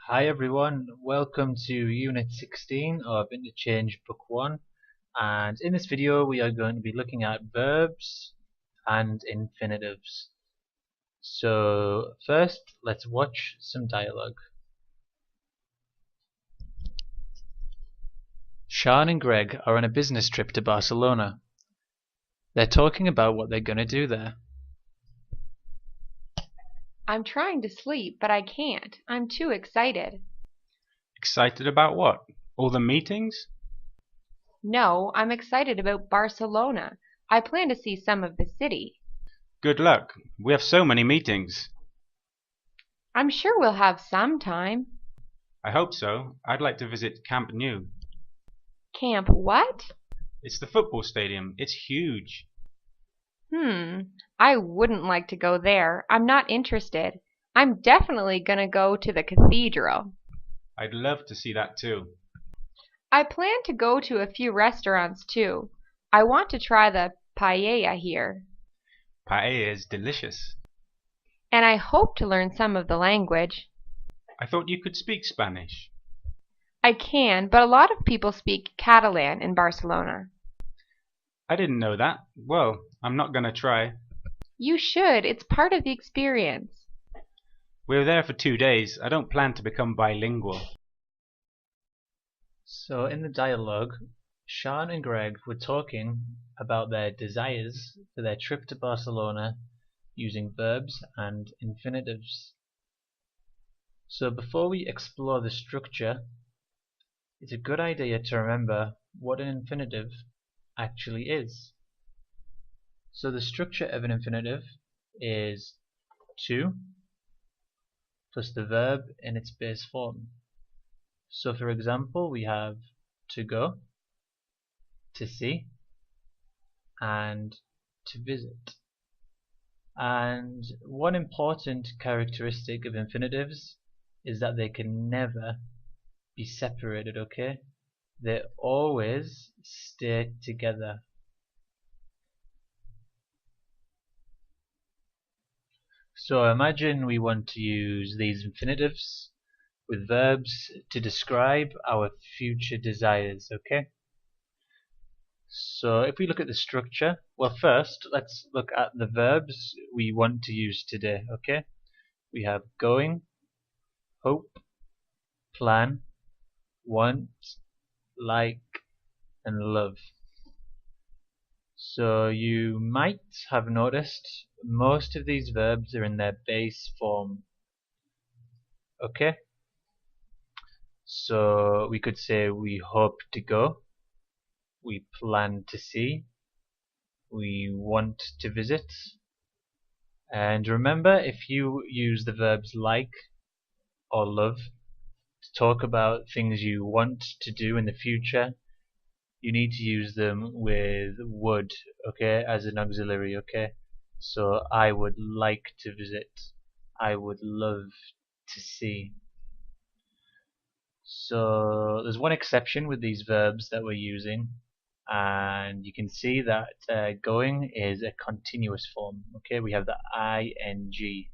Hi everyone, welcome to Unit 16 of Interchange Book 1, and in this video we are going to be looking at verbs and infinitives. So first let's watch some dialogue. Sean and Greg are on a business trip to Barcelona. They're talking about what they're going to do there. I'm trying to sleep, but I can't. I'm too excited. Excited about what? All the meetings? No, I'm excited about Barcelona. I plan to see some of the city. Good luck. We have so many meetings. I'm sure we'll have some time. I hope so. I'd like to visit Camp Nou. Camp what? It's the football stadium. It's huge. I wouldn't like to go there. I'm not interested. I'm definitely gonna go to the cathedral. I'd love to see that too. I plan to go to a few restaurants too. I want to try the paella here. Paella is delicious. And I hope to learn some of the language. I thought you could speak Spanish. I can, but a lot of people speak Catalan in Barcelona. I didn't know that. Well, I'm not gonna try. You should. It's part of the experience. We're there for 2 days. I don't plan to become bilingual. So in the dialogue, Sean and Greg were talking about their desires for their trip to Barcelona using verbs and infinitives. So before we explore the structure, it's a good idea to remember what an infinitive actually is. So the structure of an infinitive is to plus the verb in its base form. So for example, we have to go, to see, and to visit. And one important characteristic of infinitives is that they can never be separated, okay? They always stay together. So imagine we want to use these infinitives with verbs to describe our future desires, okay? So if we look at the structure, well first let's look at the verbs we want to use today, okay? We have going, hope, plan, want, like, and love. So you might have noticed most of these verbs are in their base form. Okay? So we could say we hope to go, we plan to see, we want to visit. And remember, if you use the verbs like or love to talk about things you want to do in the future, you need to use them with would, okay, as an auxiliary, okay? So I would like to visit. I would love to see. So there's one exception with these verbs that we're using, and you can see that going is a continuous form, okay? We have the ing.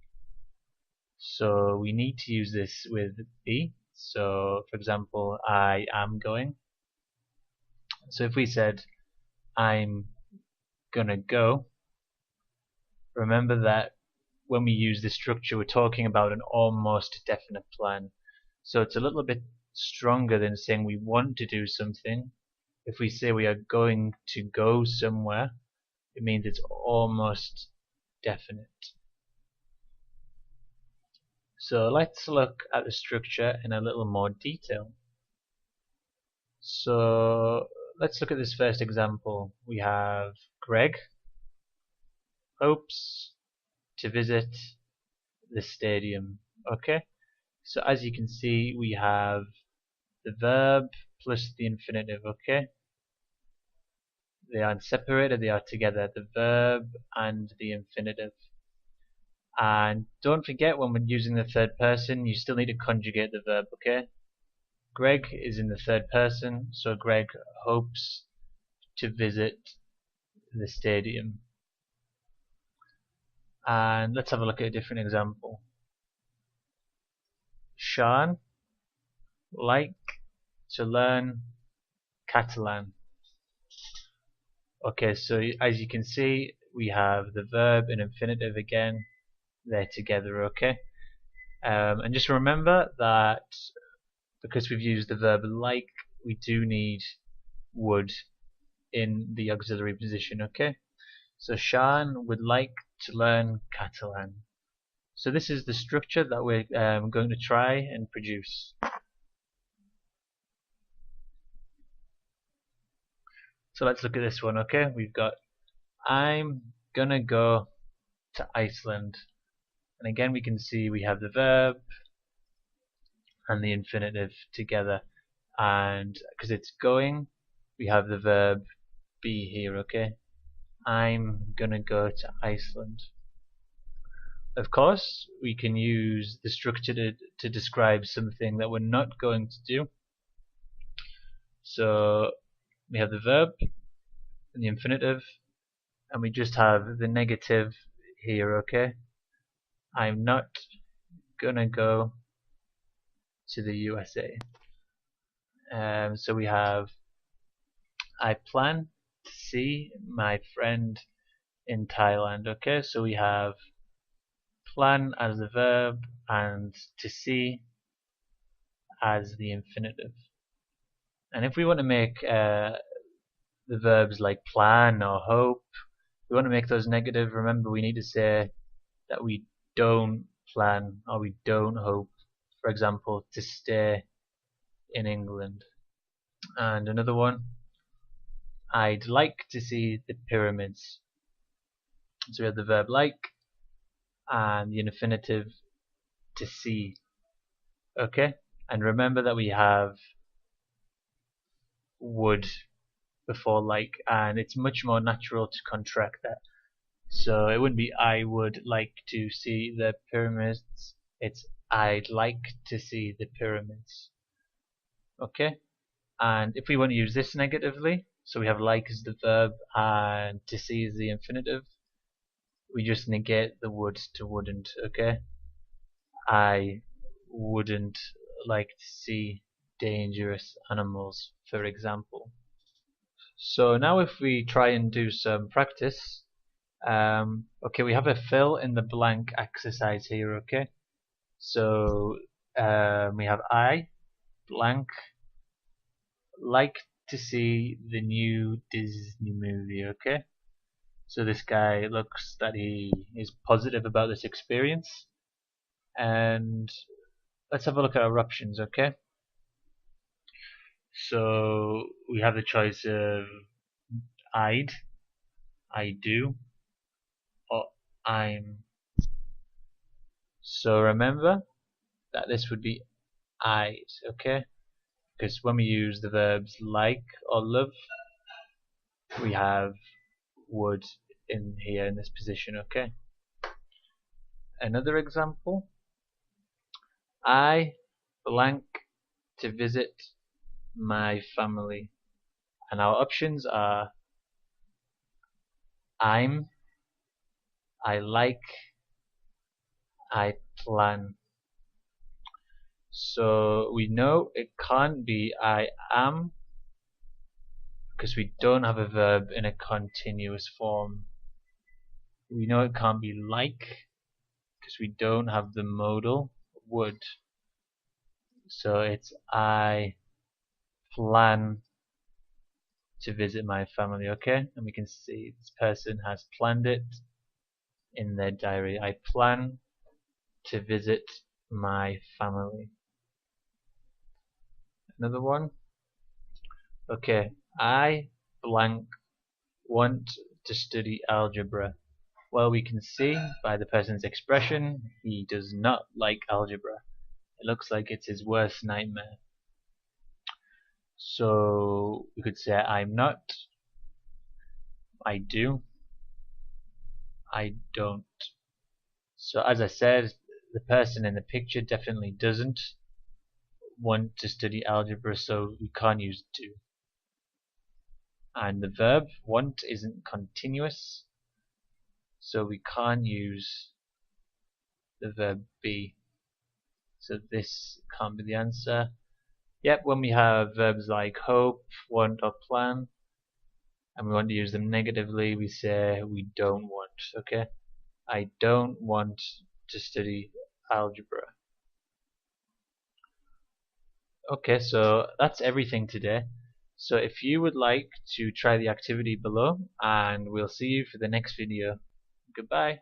So we need to use this with be. So for example, I am going. So if we said I'm gonna go, remember that when we use this structure we're talking about an almost definite plan. So it's a little bit stronger than saying we want to do something. If we say we are going to go somewhere, it means it's almost definite. So let's look at the structure in a little more detail. So let's look at this first example. We have Greg hopes to visit the stadium. Okay, so as you can see we have the verb plus the infinitive. Okay, they aren't separated, they are together, the verb and the infinitive. And don't forget, when we're using the third person you still need to conjugate the verb. Okay, Greg is in the third person, so Greg hopes to visit the stadium. And let's have a look at a different example. Sean like to learn Catalan. Okay, so as you can see, we have the verb and infinitive again. They're together, okay? And just remember that because we've used the verb like, we do need would in the auxiliary position, okay? So Sean would like to learn Catalan. So this is the structure that we're going to try and produce. So let's look at this one, okay? We've got I'm gonna go to Iceland. And again we can see we have the verb and the infinitive together. And because it's going, we have the verb be here, okay? I'm gonna go to Iceland. Of course, we can use the structure to describe something that we're not going to do. So we have the verb and the infinitive, and we just have the negative here, okay? I'm not gonna go to the USA. So we have I plan to see my friend in Thailand, okay? So we have plan as the verb and to see as the infinitive. And if we want to make the verbs like plan or hope, we want to make those negative, remember we need to say that we don't plan or we don't hope, for example, to stay in England. And another one, I'd like to see the pyramids. So we have the verb like and the infinitive to see. Okay? And remember that we have would before like, and it's much more natural to contract that. So it wouldn't be I would like to see the pyramids, it's I'd like to see the pyramids. Okay? And if we want to use this negatively, so we have like as the verb and to see is the infinitive, we just negate the would to wouldn't, okay? I wouldn't like to see dangerous animals, for example. So now if we try and do some practice, okay, we have a fill in the blank exercise here, okay? So we have I, blank, like to see the new Disney movie, okay? So this guy looks that he is positive about this experience. And let's have a look at our options, okay? So we have the choice of I'd, I do, or I'm. So remember that this would be I'd, okay? Because when we use the verbs like or love, we have would in here in this position, okay? Another example, I blank to visit my family. And our options are I'm, I like, I plan. So we know it can't be I am because we don't have a verb in a continuous form. We know it can't be like because we don't have the modal would. So it's I plan to visit my family, okay? And we can see this person has planned it in their diary. I plan to visit my family. Another one. Okay, I blank want to study algebra. Well, we can see by the person's expression he does not like algebra. It looks like it's his worst nightmare. So we could say I'm not, I do, I don't. So as I said, the person in the picture definitely doesn't want to study algebra, so we can't use do. And the verb want isn't continuous, so we can't use the verb be. So this can't be the answer. Yep, when we have verbs like hope, want, or plan, and we want to use them negatively, we say we don't want. Okay, I don't want to study algebra. Okay, so that's everything today. So if you would like to try the activity below, and we'll see you for the next video. Goodbye.